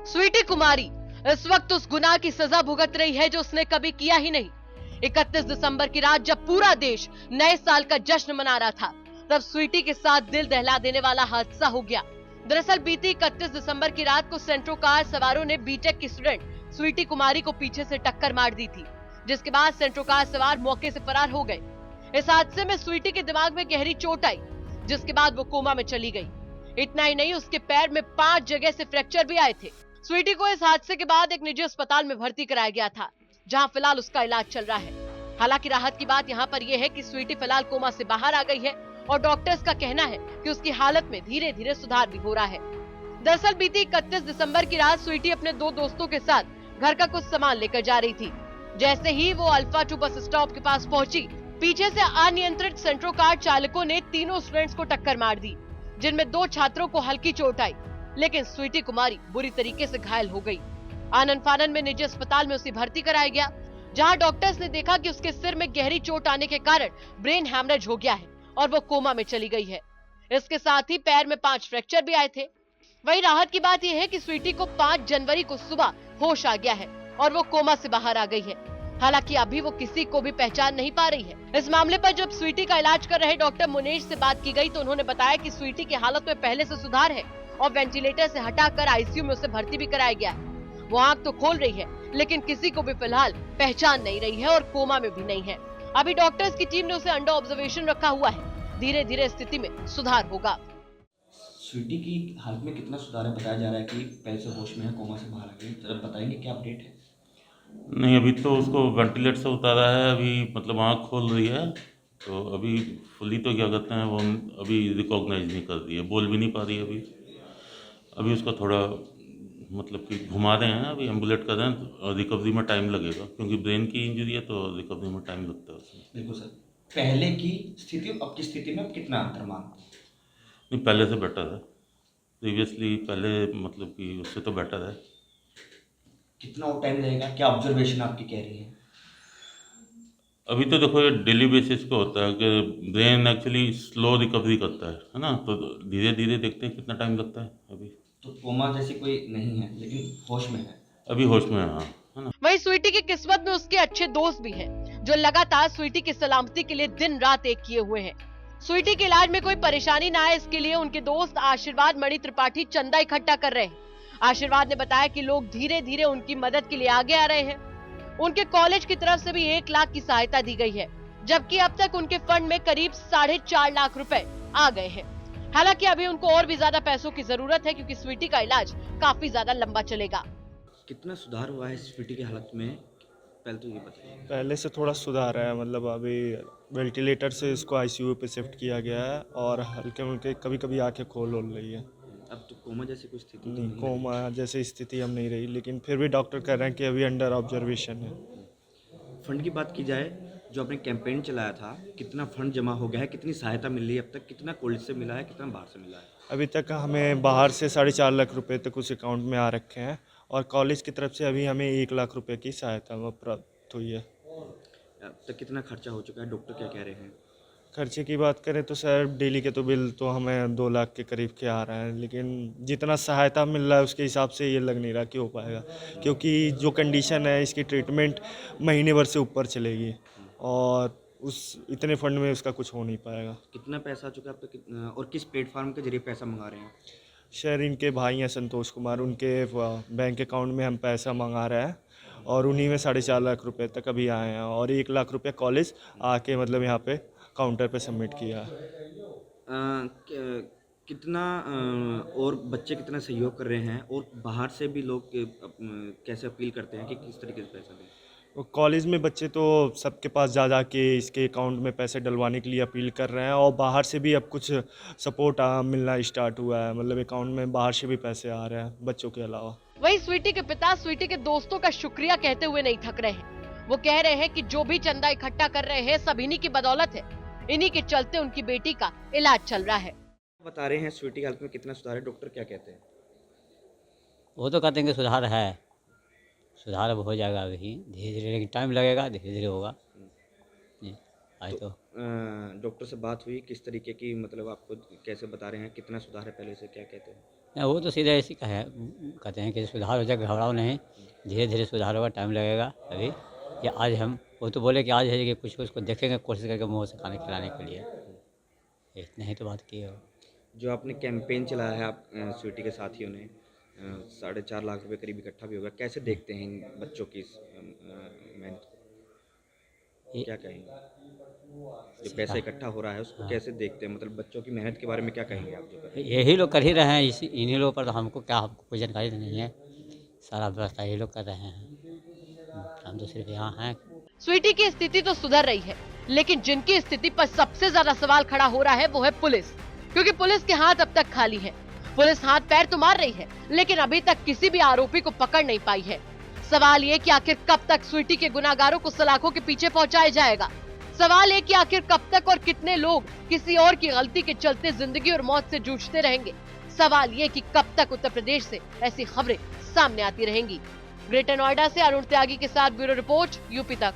स्वीटी कुमारी इस वक्त उस गुनाह की सजा भुगत रही है जो उसने कभी किया ही नहीं। 31 दिसंबर की रात जब पूरा देश नए साल का जश्न मना रहा था, तब स्वीटी के साथ दिल दहला देने वाला हादसा हो गया। दरअसल बीती 31 दिसंबर की रात को सेंट्रो कार सवारों ने बीटेक की स्टूडेंट स्वीटी कुमारी को पीछे से टक्कर मार दी थी, जिसके बाद सेंट्रो कार सवार मौके से फरार हो गए। इस हादसे में स्वीटी के दिमाग में गहरी चोट आई, जिसके बाद वो कोमा में चली गई। इतना ही नहीं, उसके पैर में 5 जगह से फ्रैक्चर भी आए थे। स्वीटी को इस हादसे के बाद एक निजी अस्पताल में भर्ती कराया गया था, जहां फिलहाल उसका इलाज चल रहा है। हालांकि राहत की बात यहां पर यह है कि स्वीटी फिलहाल कोमा से बाहर आ गई है और डॉक्टर्स का कहना है कि उसकी हालत में धीरे धीरे सुधार भी हो रहा है। दरअसल बीती 31 दिसंबर की रात स्वीटी अपने 2 दोस्तों के साथ घर का कुछ सामान लेकर जा रही थी। जैसे ही वो अल्फा 2 बस स्टॉप के पास पहुंची, पीछे से अनियंत्रित सेंट्रो कार चालकों ने तीनों स्टूडेंट्स को टक्कर मार दी, जिनमें 2 छात्रों को हल्की चोट आई, लेकिन स्वीटी कुमारी बुरी तरीके से घायल हो गई। आनन फानन में निजी अस्पताल में उसे भर्ती कराया गया, जहां डॉक्टर्स ने देखा कि उसके सिर में गहरी चोट आने के कारण ब्रेन हैमरेज हो गया है और वो कोमा में चली गई है। इसके साथ ही पैर में 5 फ्रैक्चर भी आए थे। वही राहत की बात यह है कि स्वीटी को 5 जनवरी को सुबह होश आ गया है और वो कोमा से बाहर आ गई है। हालांकि अभी वो किसी को भी पहचान नहीं पा रही है। इस मामले पर जब स्वीटी का इलाज कर रहे डॉक्टर मुनेश से बात की गई तो उन्होंने बताया कि स्वीटी की हालत में पहले से सुधार है और वेंटिलेटर से हटाकर आईसीयू में उसे भर्ती भी कराया गया है। वो आंख तो खोल रही है, लेकिन किसी को भी फिलहाल पहचान नहीं रही है और कोमा में भी नहीं है। अभी डॉक्टर्स की टीम ने उसे अंडर ऑब्जर्वेशन रखा हुआ है। धीरे धीरे स्थिति में सुधार होगा। स्वीटी की हालत में कितना सुधार है? बताया जा रहा है कि पहले से होश में है, कोमा से बाहर आ गई। जरा बताएंगे क्या अपडेट है? नहीं, अभी तो उसको वेंटिलेटर से उतारा है। अभी मतलब आँख खोल रही है, तो अभी फुली तो क्या कहते हैं वो अभी रिकॉग्नाइज नहीं कर रही है, बोल भी नहीं पा रही है अभी उसका थोड़ा मतलब कि घुमा रहे हैं, अभी एम्बुलेट कर रहे हैं और रिकवरी में टाइम लगेगा, क्योंकि ब्रेन की इंजरी है तो रिकवरी में टाइम लगता है उसमें। बिल्कुल सर। पहले की स्थिति अब की स्थिति में कितना अंतर मानते हैं? नहीं, पहले से बेटर है। प्रीवियसली पहले मतलब कि उससे तो बेटर है। कितना और टाइम लगेगा? क्या ऑब्जर्वेशन आपकी कह रही है? अभी तो देखो ये डेली बेसिस पे होता है कि ब्रेन एक्चुअली स्लो रिकवरी करता है ना, तो धीरे धीरे देखते हैं कितना टाइम लगता है। अभी तो कोमा जैसी कोई नहीं है, लेकिन होश में है। अभी होश में है, हाँ, है ना। वहीं स्वीटी की किस्मत में उसके अच्छे दोस्त भी हैं, जो लगातार स्वीटी की सलामती के लिए दिन रात एक किए हुए हैं। स्वीटी के इलाज में कोई परेशानी ना आए, इसके लिए उनके दोस्त आशीर्वाद मणि त्रिपाठी चंदा इकट्ठा कर रहे हैं। आशीर्वाद ने बताया कि लोग धीरे धीरे उनकी मदद के लिए आगे आ रहे हैं। उनके कॉलेज की तरफ से भी 1 लाख की सहायता दी गई है, जबकि अब तक उनके फंड में करीब 4.5 लाख रुपए आ गए हैं। हालांकि अभी उनको और भी ज्यादा पैसों की जरूरत है, क्योंकि स्वीटी का इलाज काफी ज्यादा लंबा चलेगा। कितना सुधार हुआ है स्वीटी की हालत में? पहले तो ये बताइए। पहले से थोड़ा सुधार है, मतलब अभी वेंटिलेटर से इसको आईसीयू पे शिफ्ट किया गया है और हल्के मुल्के कभी कभी आंखें खोल रही है। अब तो कोमा जैसी कोई स्थिति तो नहीं, नहीं है? कोमा जैसी स्थिति हम नहीं रही, लेकिन फिर भी डॉक्टर कह रहे हैं कि अभी अंडर ऑब्जर्वेशन है। फंड की बात की जाए, जो आपने कैंपेन चलाया था, कितना फंड जमा हो गया है? कितनी सहायता मिल रही है अब तक? कितना कॉलेज से मिला है, कितना बाहर से मिला है? अभी तक हमें बाहर से 4.5 लाख रुपए तक उस अकाउंट में आ रखे हैं और कॉलेज की तरफ से अभी हमें 1 लाख रुपए की सहायता प्राप्त हुई है। अब तक कितना खर्चा हो चुका है? डॉक्टर क्या कह रहे हैं? खर्चे की बात करें तो सर डेली के तो बिल तो हमें 2 लाख के करीब के आ रहे हैं, लेकिन जितना सहायता मिल रहा है उसके हिसाब से ये लग नहीं रहा कि हो पाएगा, क्योंकि जो कंडीशन है इसकी ट्रीटमेंट महीने भर से ऊपर चलेगी और उस इतने फंड में उसका कुछ हो नहीं पाएगा। कितना पैसा आ चुका है अब तक और किस प्लेटफॉर्म के जरिए पैसा मंगा रहे हैं? सर इनके भाई हैं संतोष कुमार, उनके बैंक अकाउंट में हम पैसा मंगा रहे हैं और उन्हीं में 4.5 लाख रुपए तक अभी आए हैं और 1 लाख रुपए कॉलेज आके मतलब यहाँ पे काउंटर पे सबमिट किया है। कितना और बच्चे कितना सहयोग कर रहे हैं और बाहर से भी लोग कैसे अपील करते हैं कि किस तरीके से पैसा दें? कॉलेज में बच्चे तो सबके पास जा के इसके अकाउंट में पैसे डलवाने के लिए अपील कर रहे हैं और बाहर से भी अब कुछ सपोर्ट मिलना स्टार्ट हुआ है, मतलब अकाउंट में बाहर से भी पैसे आ रहे हैं बच्चों के अलावा। वहीं स्वीटी के पिता स्वीटी के दोस्तों का शुक्रिया कहते हुए नहीं थक रहे हैं। वो कह रहे हैं कि जो भी चंदा इकट्ठा कर रहे हैं सब इन्हीं की बदौलत है। इन्हीं के चलते उनकी बेटी का इलाज चल रहा है। बता रहे हैं स्वीटी की हालत में कितना सुधार है, डॉक्टर क्या कहते हैं? वो तो कहते हैं कि सुधार है, सुधार अब हो जाएगा, अभी धीरे धीरे, लेकिन टाइम लगेगा, धीरे धीरे होगा जी। आज तो डॉक्टर से बात हुई किस तरीके की, मतलब आपको कैसे बता रहे हैं, कितना सुधार है पहले से, क्या कहते हैं? नहीं, वो तो सीधे ऐसे कहते हैं कि सुधार हो जाए, घबराओ नहीं, धीरे धीरे सुधार होगा, टाइम लगेगा अभी। या आज हम वो तो बोले कि आज है कि कुछ उसको देखेंगे, कोशिश करके मुँह से खाने खिलाने के लिए, इतने ही तो बात की है। जो आपने कैंपेन चलाया है आप स्वीटी के साथियों ने, 4.5 लाख रुपए करीब इकट्ठा भी होगा, कैसे देखते हैं इन बच्चों की इस मेहनत को, ये- क्या कहेंगे? जो पैसा इकट्ठा हो रहा है उसको कैसे देखते हैं, मतलब बच्चों की मेहनत के बारे में क्या कहेंगे आप जो कर रहे हैं? यही लोग कर ही रहे हैं, इन्हीं लोगों पर तो हमको कोई जानकारी तो नहीं है, सारा व्यवस्था यही लोग कर रहे हैं, हम तो सिर्फ यहाँ हैं। स्वीटी की स्थिति तो सुधर रही है, लेकिन जिनकी स्थिति पर सबसे ज्यादा सवाल खड़ा हो रहा है वो है पुलिस, क्योंकि पुलिस के हाथ अब तक खाली हैं। पुलिस हाथ पैर तो मार रही है, लेकिन अभी तक किसी भी आरोपी को पकड़ नहीं पाई है। सवाल ये कि आखिर कब तक स्वीटी के गुनाहगारों को सलाखों के पीछे पहुंचाया जाएगा। सवाल है कि आखिर कब तक और कितने लोग किसी और की गलती के चलते जिंदगी और मौत से जूझते रहेंगे। सवाल ये कि कब तक उत्तर प्रदेश से ऐसी खबरें सामने आती रहेंगी। ग्रेटर नोएडा से अरुण त्यागी के साथ ब्यूरो रिपोर्ट, यूपी तक।